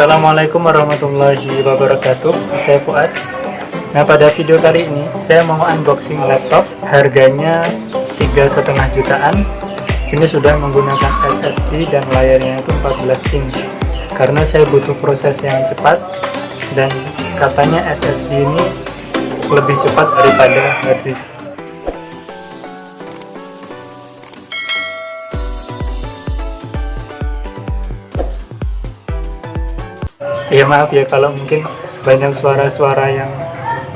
Assalamualaikum warahmatullahi wabarakatuh. Saya Fuad. Nah, pada video kali ini saya mau unboxing laptop. Harganya 3,5 jutaan. Ini sudah menggunakan SSD dan layarnya itu 14 inch. Karena saya butuh proses yang cepat dan katanya SSD ini lebih cepat daripada hard disk. Ya maaf ya kalau mungkin banyak suara-suara yang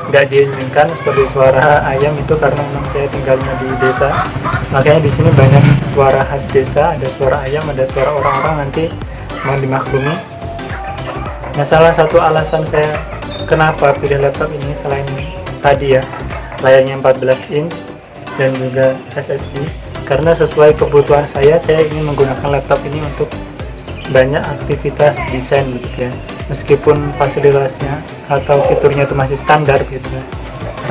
nggak diinginkan seperti suara ayam, itu karena memang saya tinggalnya di desa. Makanya di sini banyak suara khas desa, ada suara ayam, ada suara orang-orang, nanti mohon dimaklumi. Nah, salah satu alasan saya kenapa pilih laptop ini selain tadi ya, layarnya 14 inch dan juga SSD, karena sesuai kebutuhan saya ingin menggunakan laptop ini untuk banyak aktivitas desain begitu ya. Meskipun fasilitasnya atau fiturnya itu masih standar gitu,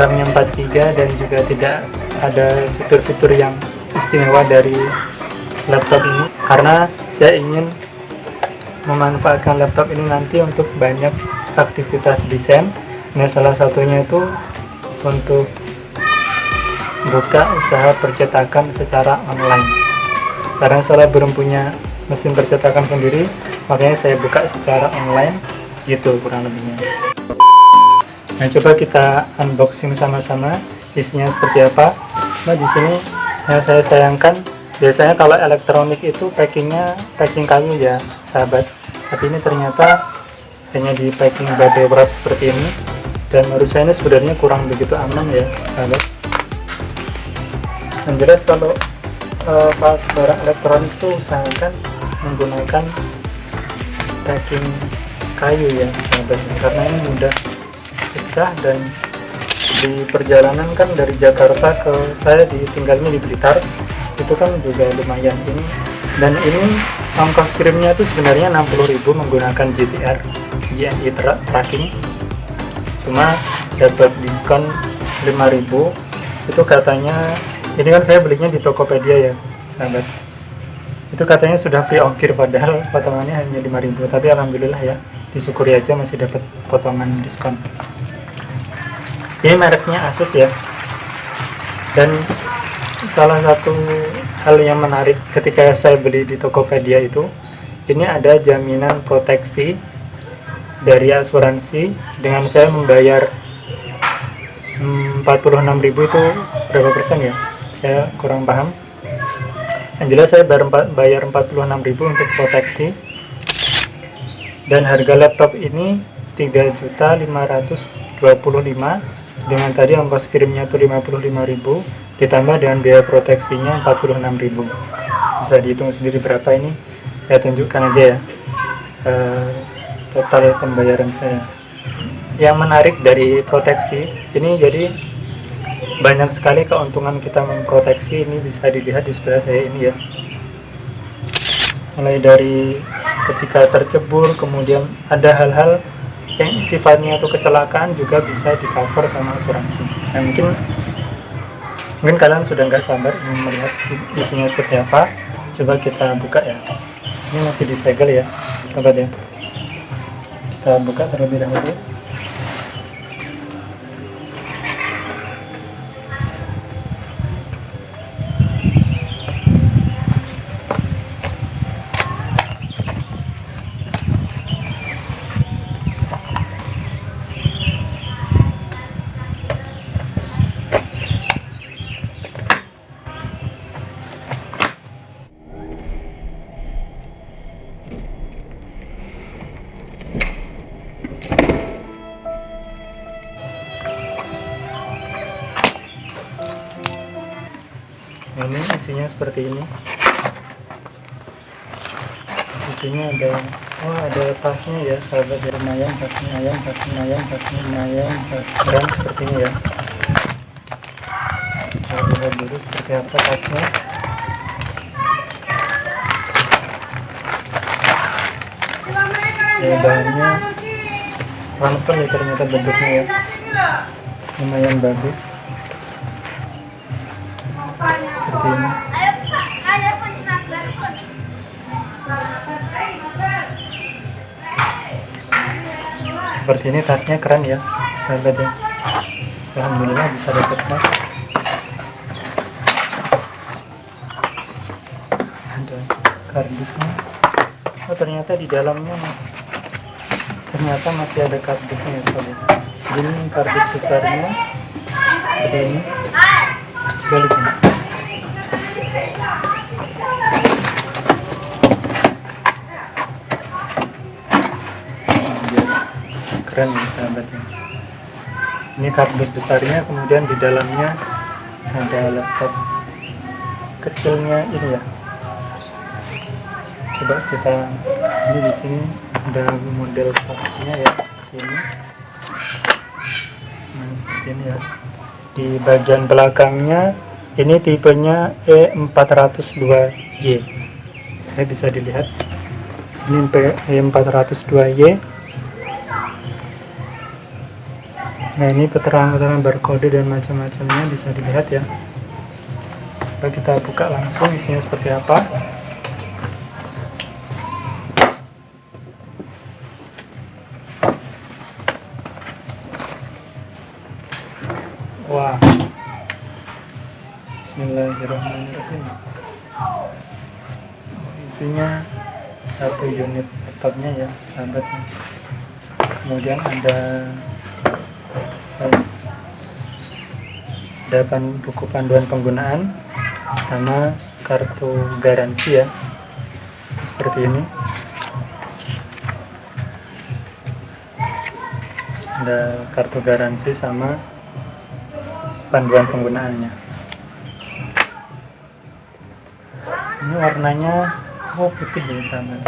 RAM-nya 4 GB dan juga tidak ada fitur-fitur yang istimewa dari laptop ini, karena saya ingin memanfaatkan laptop ini nanti untuk banyak aktivitas desain. Nah, salah satunya itu untuk buka usaha percetakan secara online, karena saya belum punya mesin percetakan sendiri, makanya saya buka secara online gitu kurang lebihnya. Nah, coba kita unboxing sama-sama isinya seperti apa. Nah, di sini yang saya sayangkan, biasanya kalau elektronik itu packing kayu ya sahabat, tapi ini ternyata hanya di packing bubble wrap seperti ini, dan menurut saya ini sebenarnya kurang begitu aman ya sahabat. Yang jelas kalau barang elektronik itu usahakan menggunakan packing kayu ya sahabat, karena ini mudah pecah. Dan di perjalanan kan dari Jakarta ke saya tinggalnya di Blitar, itu kan juga lumayan ini, dan ini ongkos kirimnya itu sebenarnya 60.000 menggunakan JNE tracking, cuma dapat diskon 5.000. Itu katanya, ini kan saya belinya di Tokopedia ya sahabat, itu katanya sudah free ongkir, padahal potongannya hanya 5.000, tapi alhamdulillah ya, disyukuri aja masih dapat potongan diskon. Ini mereknya Asus ya, dan salah satu hal yang menarik ketika saya beli di Tokopedia itu, ini ada jaminan proteksi dari asuransi dengan saya membayar 46.000. Itu berapa persen ya, saya kurang paham. Yang jelas saya bayar 46.000 untuk proteksi, dan harga laptop ini 3.525.000 dengan tadi ongkos kirimnya itu 55.000 ditambah dengan biaya proteksinya 46.000. Bisa dihitung sendiri berapa ini, saya tunjukkan aja ya total pembayaran saya. Yang menarik dari proteksi ini, jadi banyak sekali keuntungan kita memproteksi. Ini bisa dilihat di sebelah saya ini ya, mulai dari ketika tercebur, kemudian ada hal-hal yang sifatnya itu kecelakaan juga bisa di cover sama asuransi. Nah, mungkin kalian sudah nggak sabar ingin melihat isinya seperti apa. Coba kita buka ya, ini masih disegel ya sahabat ya, kita buka terlebih dahulu. Ini isinya seperti ini. Isinya ada pasnya ya sahabat, lumayan pasnya ayam, dan seperti ini ya. Kita lihat dulu seperti apa pasnya. Ya, bahannya ransel ya ternyata bentuknya ya, lumayan bagus seperti ini. seperti ini. Tasnya keren ya sahabat ya, alhamdulillah bisa dapat tas. Ada kardusnya. Oh ternyata di dalamnya ternyata masih ada kardusnya ya sahabat. Jadi ini kardus besarnya seperti ini, balik ini. Keren ya sahabat ya. Ini kardus besarnya, kemudian di dalamnya ada laptop kecilnya ini ya. Coba kita, ini di sini ada model tasnya ya, ini. Nah, seperti ini ya. Di bagian belakangnya ini tipenya E402Y. Bisa dilihat. Sini E402Y. Nah, ini keterangan barcode dan macam-macamnya bisa dilihat ya. Coba kita buka langsung isinya seperti apa. Wah, bismillahirrahmanirrahim. Isinya satu unit laptopnya ya sahabat. Kemudian ada buku panduan penggunaan sama kartu garansi ya, seperti ini. Ada kartu garansi sama panduan penggunaannya. Ini warnanya putih ya sahabat,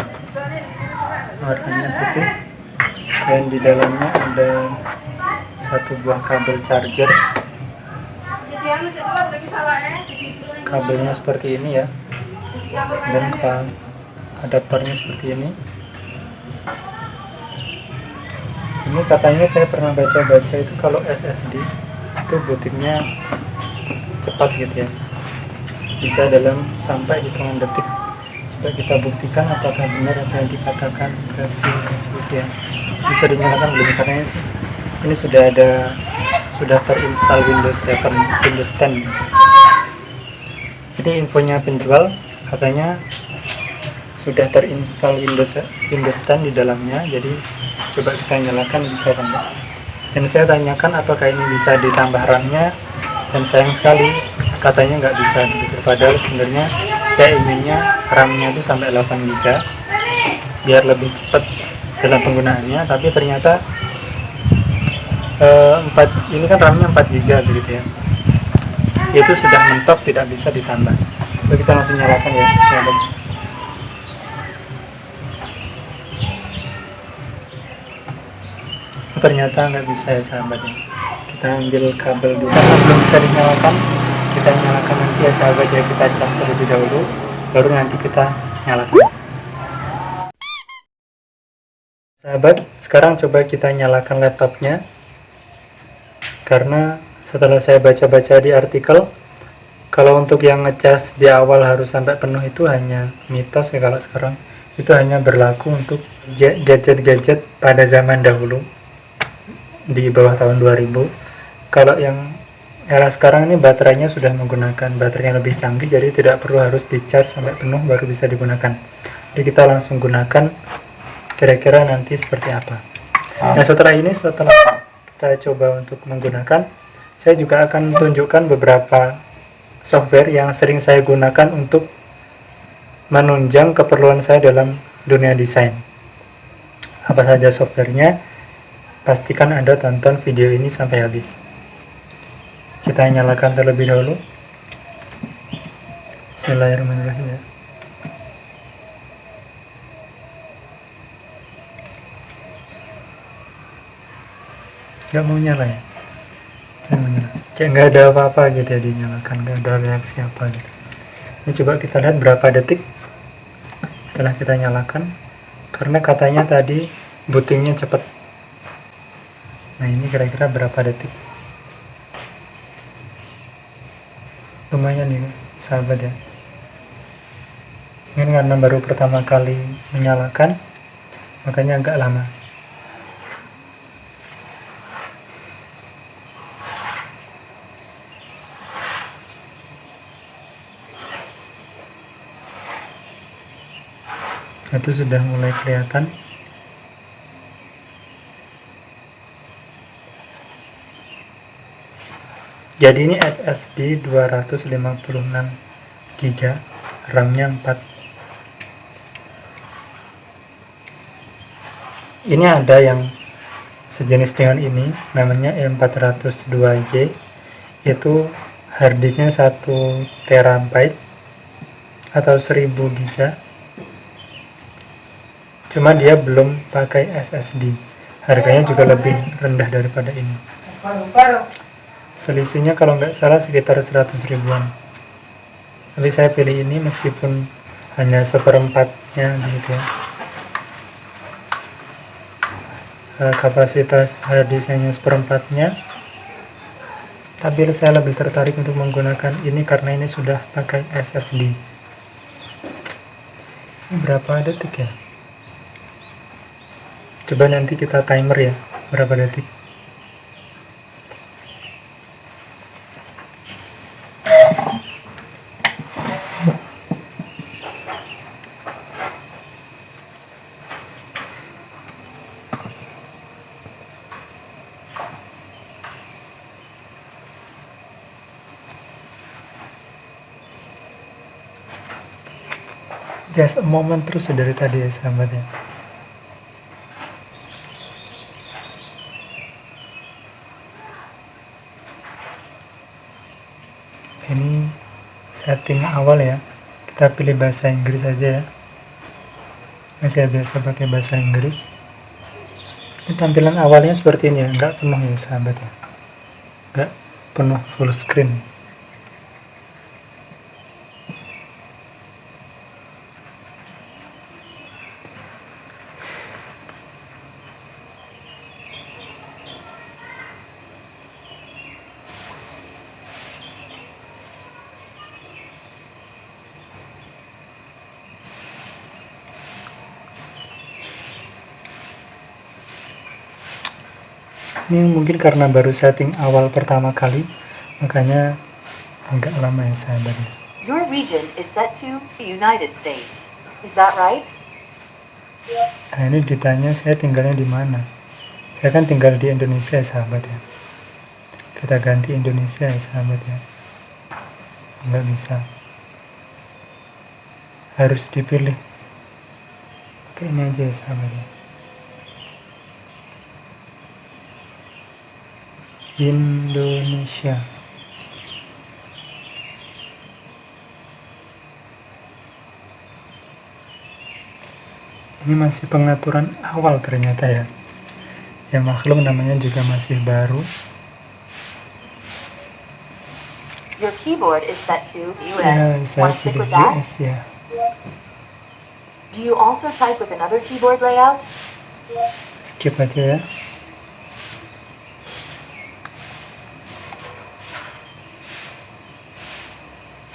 warnanya putih, dan di dalamnya ada satu buah kabel charger. Kabelnya seperti ini ya, dan adaptornya seperti ini. Ini katanya saya pernah baca-baca itu kalau SSD itu bootingnya cepat gitu ya, bisa dalam sampai hitungan detik. Coba kita buktikan apakah benar apa yang dikatakan gitu ya. Bisa dinyalakan belum? Katanya sih ini sudah terinstall Windows 7, Windows 10. Ini infonya penjual, katanya sudah terinstall Windows 10 di dalamnya. Jadi coba kita nyalakan, bisa enggak. Dan saya tanyakan apakah ini bisa ditambah RAM-nya, dan sayang sekali katanya nggak bisa gitu. Padahal sebenarnya saya inginnya RAM-nya itu sampai 8 GB biar lebih cepat dalam penggunaannya, tapi ternyata ini kan RAM-nya 4 GB begitu ya, itu sudah mentok, tidak bisa ditambah. Jadi kita langsung nyalakan ya sahabat. Ternyata nggak bisa ya sahabat ya. Kita ambil kabel dulu, karena belum bisa dinyalakan. Kita nyalakan nanti ya sahabat ya, kita cas terlebih dahulu baru nanti kita nyalakan. Sahabat, sekarang coba kita nyalakan laptopnya. Karena setelah saya baca-baca di artikel, kalau untuk yang ngecas di awal harus sampai penuh itu hanya mitos ya. Kalau sekarang itu hanya berlaku untuk gadget-gadget pada zaman dahulu di bawah tahun 2000. Kalau yang era sekarang ini baterainya sudah menggunakan baterai yang lebih canggih, jadi tidak perlu harus di-charge sampai penuh baru bisa digunakan. Jadi kita langsung gunakan, kira-kira nanti seperti apa. Nah setelah kita coba untuk menggunakan, saya juga akan tunjukkan beberapa software yang sering saya gunakan untuk menunjang keperluan saya dalam dunia desain. Apa saja softwarenya? Pastikan Anda tonton video ini sampai habis. Kita nyalakan terlebih dahulu. Bismillahirrahmanirrahim ya. Nggak mau nyala ya? Kayak nggak ada apa-apa gitu ya, dinyalakan nggak ada reaksi apa gitu. Ini coba kita lihat berapa detik setelah kita nyalakan, karena katanya tadi bootingnya cepat. Nah ini kira-kira berapa detik? Lumayan nih sahabat ya. Ini karena baru pertama kali menyalakan, makanya agak lama. Itu sudah mulai kelihatan. Jadi ini SSD 256 GB, RAM-nya 4. Ini ada yang sejenis dengan ini, namanya E402Y, itu harddisknya 1 terabyte atau 1000 GB. Cuma dia belum pakai SSD. Harganya juga lebih rendah daripada ini. Selisihnya kalau nggak salah sekitar 100 ribuan. Tapi saya pilih ini meskipun hanya seperempatnya gitu ya. Kapasitas harddisknya seperempatnya, tapi saya lebih tertarik untuk menggunakan ini karena ini sudah pakai SSD. Ini berapa detik ya? Coba nanti kita timer ya, berapa detik. Just a moment terus dari tadi ya sahabat ya. Ini setting awal ya, kita pilih bahasa Inggris aja ya. Saya biasa pakai bahasa Inggris. Ini tampilan awalnya seperti ini ya, nggak penuh ya sahabat ya, nggak penuh full screen. Ini mungkin karena baru setting awal pertama kali, makanya agak lama ya sahabatnya. Your region is set to the United States. Is that right? Nah ini ditanya saya tinggalnya di mana. Saya kan tinggal di Indonesia ya sahabat ya. Kita ganti Indonesia ya sahabat ya. Nggak bisa. Harus dipilih. Oke ini aja ya sahabat ya. Indonesia. Ini masih pengaturan awal ternyata ya. Ya maklum namanya juga masih baru. Your keyboard is set to the US. Ya, saya Want to stick pilih with that? US ya. Do you also type with another keyboard layout? Skip aja ya.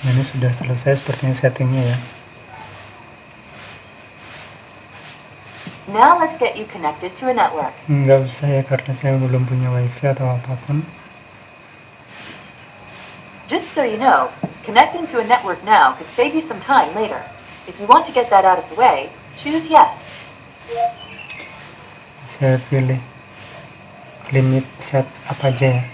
Ini sudah selesai sepertinya settingnya ya. Now let's get you connected to a network. Nggak usah ya karena saya belum punya wifi atau apapun. Just so you know, connecting to a network now could save you some time later. If you want to get that out of the way, choose yes. Saya pilih limit set apa aja ya.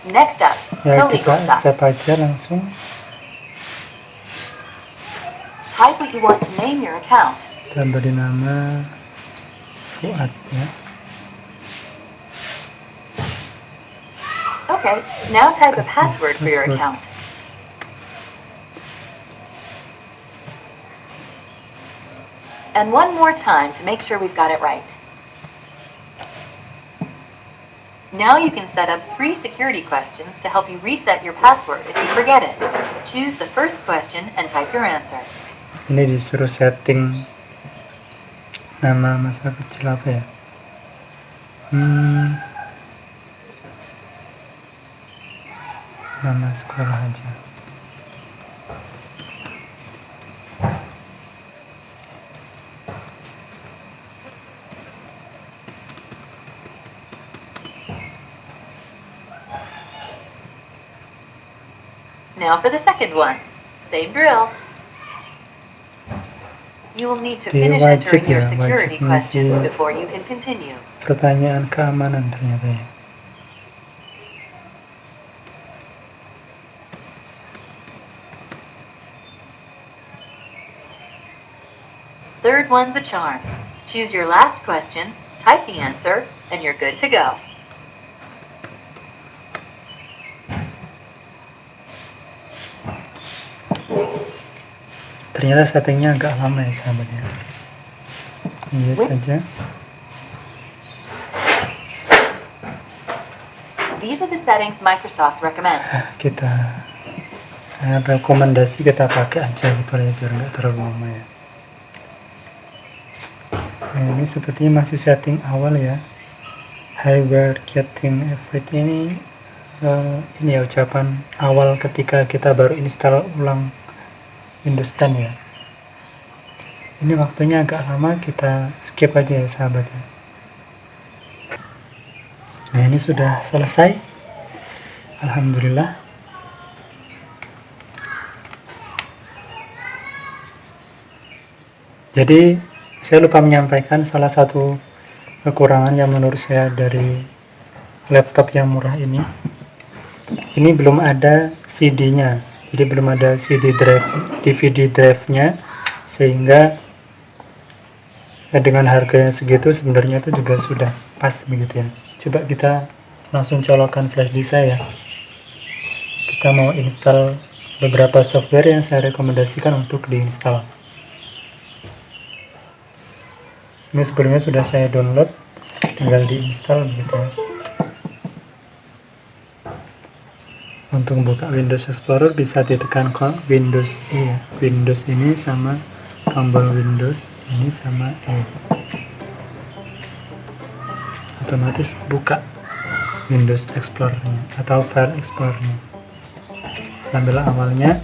Next up, Ya the kita legal stuff. set aja langsung. Type what you want to name your account. Kita beri nama Fuad ya. Okay, now type a Kasih password for your password. account. And one more time to make sure we've got it right. Now you can set up 3 security questions to help you reset your password if you forget it. Choose the first question and type your answer. Ini disuruh setting nama masa kecil apa ya? Nama sekolah aja. Now for the second one. Same drill. You will need to finish entering your security questions before you can continue. Pertanyaan keamanan ternyata ya. Third one's a charm. Choose your last question, type the answer, and you're good to go. Ternyata settingnya agak lama ya sahabatnya. Yes saja. These are the settings Microsoft recommends. Kita rekomendasi kita pakai aja gitu ya biar nggak terlalu lama ya. Nah, ini sepertinya masih setting awal ya. Hi, we're getting everything. Ini ya ucapan awal ketika kita baru install ulang Windows 10 ya. Ini waktunya agak lama, kita skip aja ya sahabat ya. Nah, ini sudah selesai. Alhamdulillah. Jadi saya lupa menyampaikan salah satu kekurangan yang menurut saya dari laptop yang murah ini. Ini belum ada CD-nya. Jadi belum ada DVD drive-nya, sehingga dengan harganya segitu sebenarnya itu juga sudah pas begitu ya. Coba kita langsung colokkan flash disk saya. Kita mau install beberapa software yang saya rekomendasikan untuk diinstal. Ini sebelumnya sudah saya download, tinggal diinstal begitu ya. Untuk buka Windows Explorer bisa ditekan Windows E ya. Windows ini sama tombol Windows ini sama E. Otomatis buka Windows Explorer-nya atau File Explorer-nya. Tampilan awalnya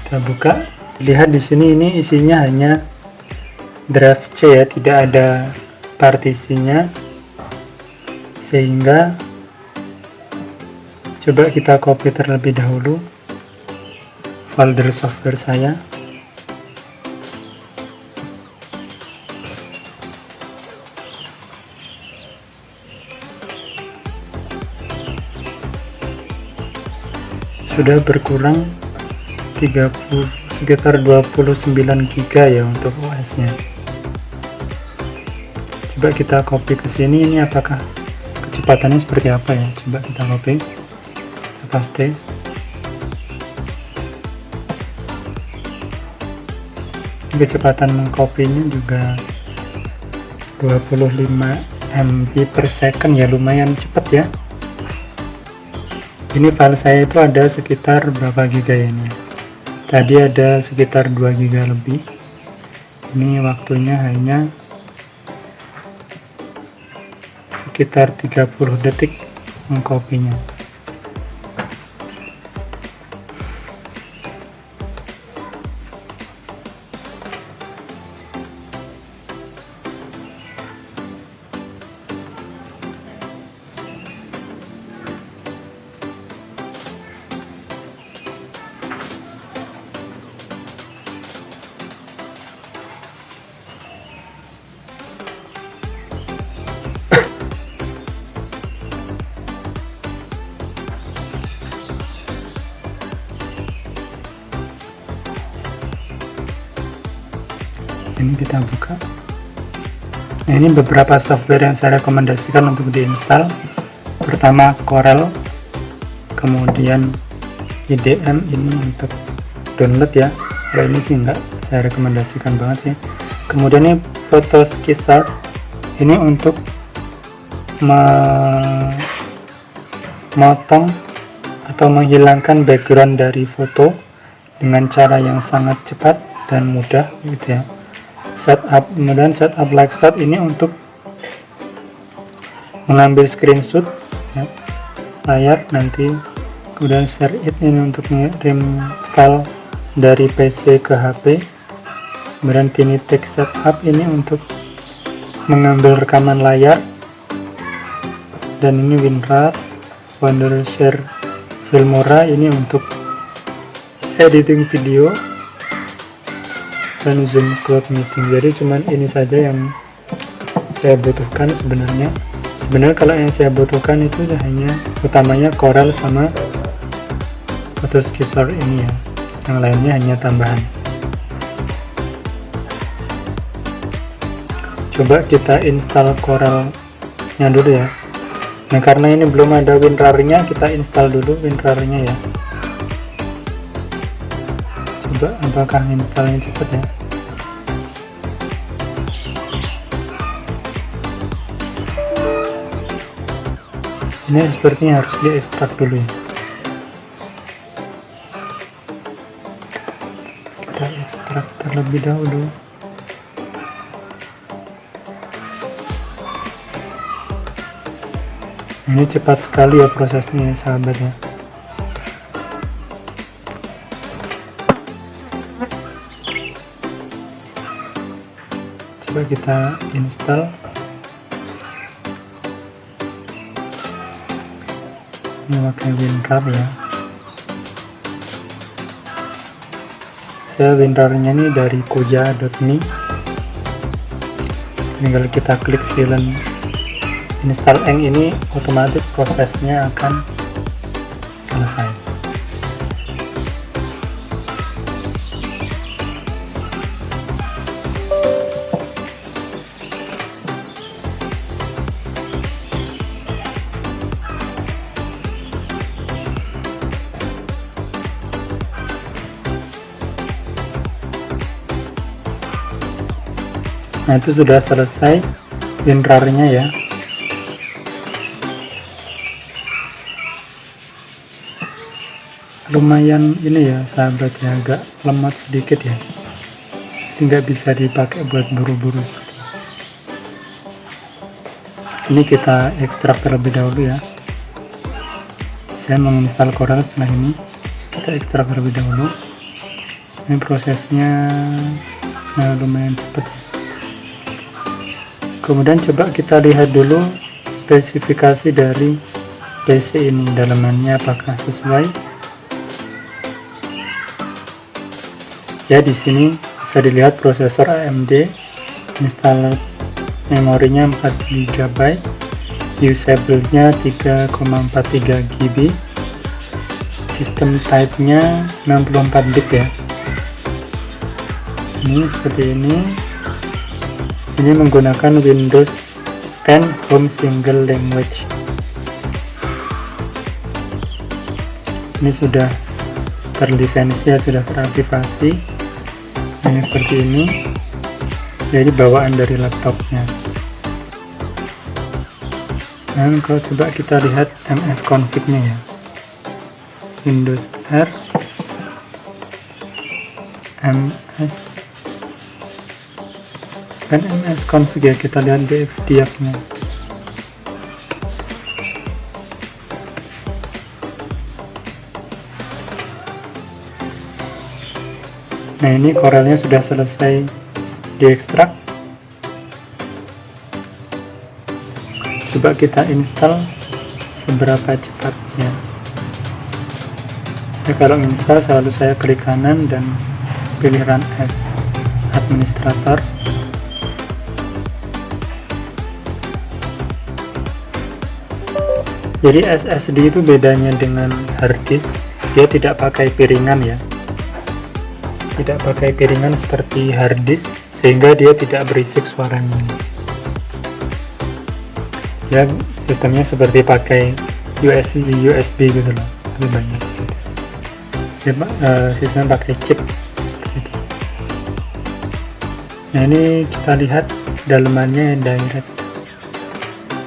kita buka. Lihat di sini ini isinya hanya drive C ya, tidak ada partisinya, sehingga coba kita copy terlebih dahulu folder software saya. Sudah berkurang 30, sekitar 29 GB ya untuk OS-nya. Coba kita copy ke sini, ini apakah kecepatannya seperti apa ya? Coba kita copy. Paste. Kecepatan mengkopinya juga 25 MB per second ya, lumayan cepat ya. Ini file saya itu ada sekitar berapa giga ya ini? Tadi ada sekitar 2 giga lebih. Ini waktunya hanya sekitar 30 detik mengkopinya. Ini kita buka. Nah, ini beberapa software yang saya rekomendasikan untuk diinstal. Pertama Corel, kemudian IDM ini untuk download ya. Kalau ini sih enggak saya rekomendasikan banget sih. Kemudian ini Photoskissart, ini untuk memotong atau menghilangkan background dari foto dengan cara yang sangat cepat dan mudah gitu ya. Setup, kemudian setup like shot ini untuk mengambil screenshot ya, layar nanti, kemudian share it ini untuk mengirim file dari PC ke HP, kemudian Tiny Text Setup ini untuk mengambil rekaman layar, dan ini WinRAR, Wondershare Filmora ini untuk editing video dan Zoom Cloud Meeting. Jadi cuman ini saja yang saya butuhkan sebenarnya. Kalau yang saya butuhkan itu hanya utamanya Corel sama Photoskisor ini ya. Yang lainnya hanya tambahan. Coba kita install Corelnya dulu ya. Nah, karena ini belum ada WinRAR-nya, kita install dulu WinRAR-nya ya. Coba apakah installnya cepat ya. Ini sepertinya harus diekstrak dulu ya. Kita ekstrak terlebih dahulu. Ini cepat sekali ya prosesnya ya sahabat ya. Coba kita install. Ini pakai WinRAR ya. Saya WinRAR-nya ini dari koja.me. Tinggal kita klik silent install eng, ini otomatis prosesnya akan selesai. Nah, itu sudah selesai WinRAR-nya ya. Lumayan ini ya sahabat ya, agak lemot sedikit ya, jadi nggak bisa dipakai buat buru-buru seperti ini. Ini kita ekstrak terlebih dahulu ya. Saya menginstal Corel, setelah ini kita ekstrak terlebih dahulu. Ini prosesnya lumayan cepat. Kemudian coba kita lihat dulu spesifikasi dari PC ini, dalamannya apakah sesuai. Ya, di sini bisa dilihat prosesor AMD, installer memorinya 4 GB, usable-nya 3,43 GB, sistem type-nya 64 bit ya. Ini seperti ini. Ini menggunakan Windows 10 Home Single Language. Ini sudah terlisensi ya, sudah teraktivasi. Ini seperti ini, jadi bawaan dari laptopnya. Dan kalau coba kita lihat MS-config nya ya, Windows R MS dan MS-config ya, kita lihat DXDiag nya. Nah, ini Corelnya sudah selesai diekstrak. Coba kita install seberapa cepatnya. Ya, kalau install selalu saya klik kanan dan pilih Run as Administrator. Jadi SSD itu bedanya dengan hard disk, dia tidak pakai piringan ya. Tidak pakai piringan seperti hard disk, sehingga dia tidak berisik suaranya. Ya, sistemnya seperti pakai USB gitu loh, lebih banyak. Ya, sistem pakai chip gitu. Nah, ini kita lihat dalamannya direct.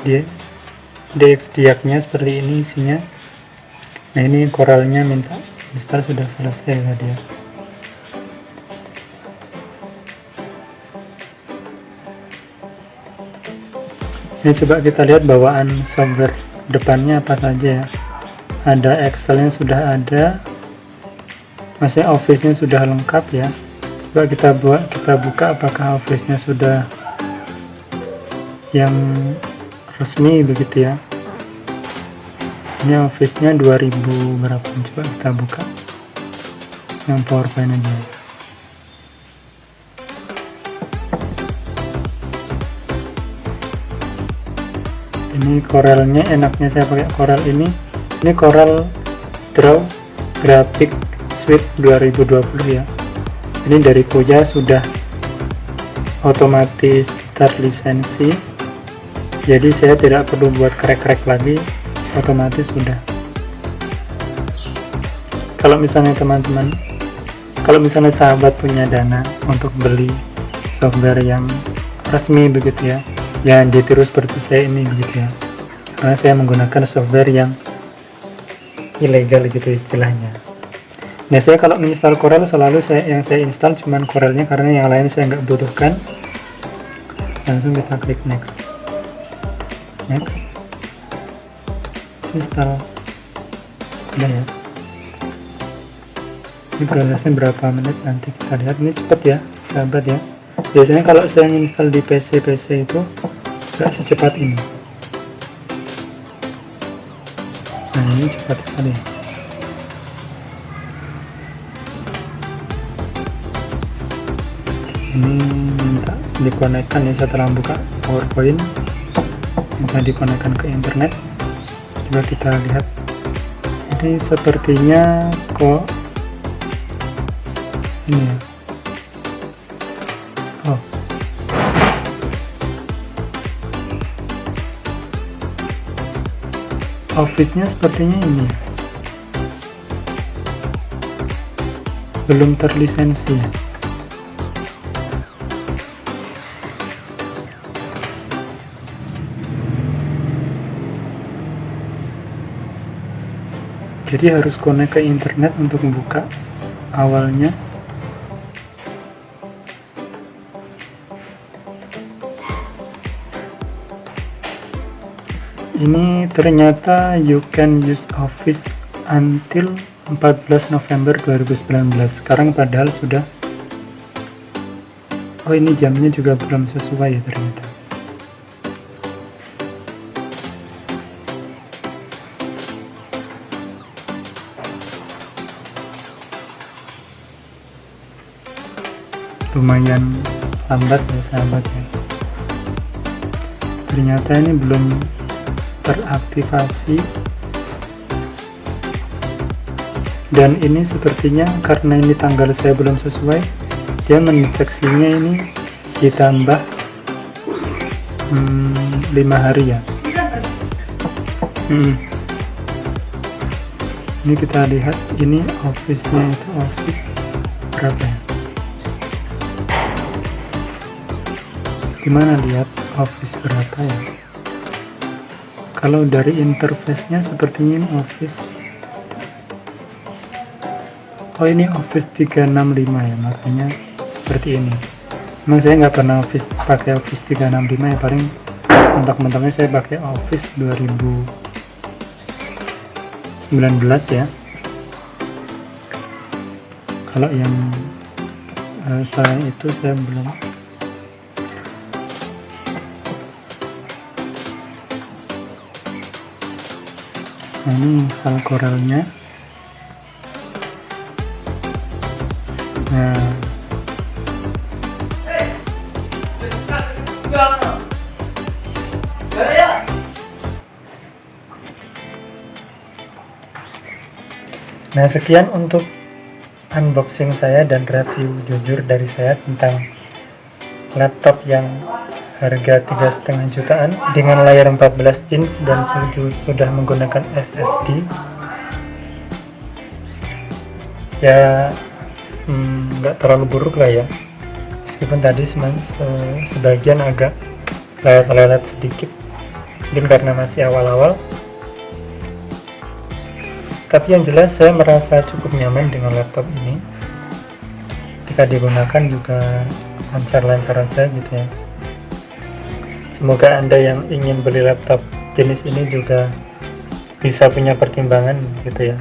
Dia DXDiag-nya seperti ini isinya. Nah, ini Corelnya minta install, sudah selesai tadi ya. Ini coba kita lihat bawaan software depannya apa saja ya. Ada Excel-nya sudah ada, maksudnya Office-nya sudah lengkap ya. Coba kita buka apakah Office-nya sudah yang resmi begitu ya. Ini Office-nya 2000 berapa, coba kita buka yang PowerPoint aja. Ini Corel-nya, enaknya saya pakai Corel ini Corel Draw Graphic Suite 2020 ya. Ini dari Koya, sudah otomatis terlisensi, jadi saya tidak perlu buat krek-krek lagi, otomatis sudah. Kalau misalnya teman-teman, kalau misalnya sahabat punya dana untuk beli software yang resmi begitu ya, jangan ditiru seperti saya ini begitu ya, karena saya menggunakan software yang ilegal gitu istilahnya. Nah, saya kalau menginstal Corel selalu yang saya install cuman Corelnya, karena yang lain saya nggak butuhkan. Langsung kita klik next, install, udah ya. Ini prosesnya berapa menit, nanti kita lihat. Ini cepet ya sahabat ya. Biasanya kalau saya install di PC itu nggak secepat ini. Nah, ini cepat sekali. Ini minta dikonekkan ya, setelah buka PowerPoint minta dikonekkan ke internet. Coba kita lihat. Ini sepertinya kok ini ya. Oh, Office-nya sepertinya ini belum terlisensi ya. Jadi harus connect ke internet untuk membuka awalnya. Ini ternyata you can use Office until 14 November 2019. Sekarang padahal sudah, oh ini jamnya juga belum sesuai ya ternyata. Lumayan lambat ya sahabat ya. Ternyata ini belum teraktivasi, dan ini sepertinya karena ini tanggal saya belum sesuai, dia mendeteksinya ini ditambah 5 hari ya. Ini kita lihat, ini Office-nya itu Office berapa ya? Gimana lihat Office berapa ya? Kalau dari interface-nya sepertinya ini Office, oh ini Office 365 ya, makanya seperti ini. Memang saya nggak pernah pakai Office 365 ya, paling mentok-mentoknya saya pakai Office 2019 ya. Kalau yang selain itu saya belum. Nah, ini install Corel-nya. Nah, sekian untuk unboxing saya dan review jujur dari saya tentang laptop yang harga 3,5 jutaan dengan layar 14 inch dan sudah menggunakan SSD ya. Nggak terlalu buruk lah ya, meskipun tadi sebagian agak lelet sedikit, mungkin karena masih awal-awal, tapi yang jelas saya merasa cukup nyaman dengan laptop ini. Ketika digunakan juga lancar-lancar aja gitu ya. Semoga Anda yang ingin beli laptop jenis ini juga bisa punya pertimbangan gitu ya,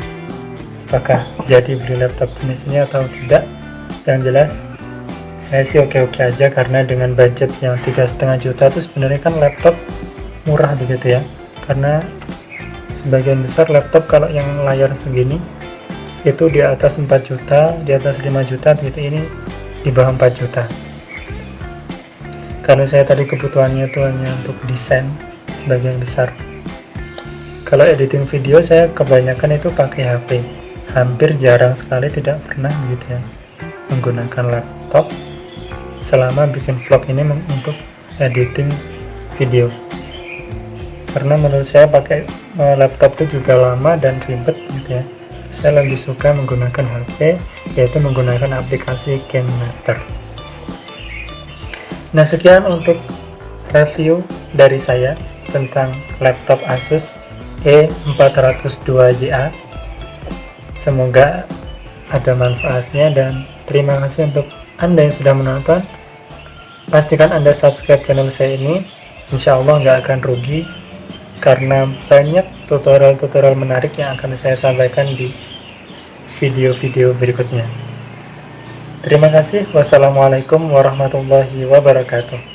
apakah jadi beli laptop jenis ini atau tidak. Yang jelas saya sih oke-oke aja, karena dengan budget yang 3,5 juta itu sebenarnya kan laptop murah begitu ya, karena sebagian besar laptop kalau yang layar segini itu di atas 4 juta, di atas 5 juta gitu, ini di bawah 4 juta. Karena saya tadi kebutuhannya itu hanya untuk desain sebagian besar. Kalau editing video saya kebanyakan itu pakai HP, hampir jarang sekali, tidak pernah gitu ya menggunakan laptop selama bikin vlog ini untuk editing video. Karena menurut saya pakai laptop itu juga lama dan ribet gitu ya. Saya lebih suka menggunakan HP, yaitu menggunakan aplikasi KineMaster. Nah, sekian untuk review dari saya tentang laptop Asus E402YA. Semoga ada manfaatnya dan terima kasih untuk Anda yang sudah menonton. Pastikan Anda subscribe channel saya ini, insya Allah nggak akan rugi karena banyak tutorial-tutorial menarik yang akan saya sampaikan di video-video berikutnya. Terima kasih. Wassalamualaikum warahmatullahi wabarakatuh.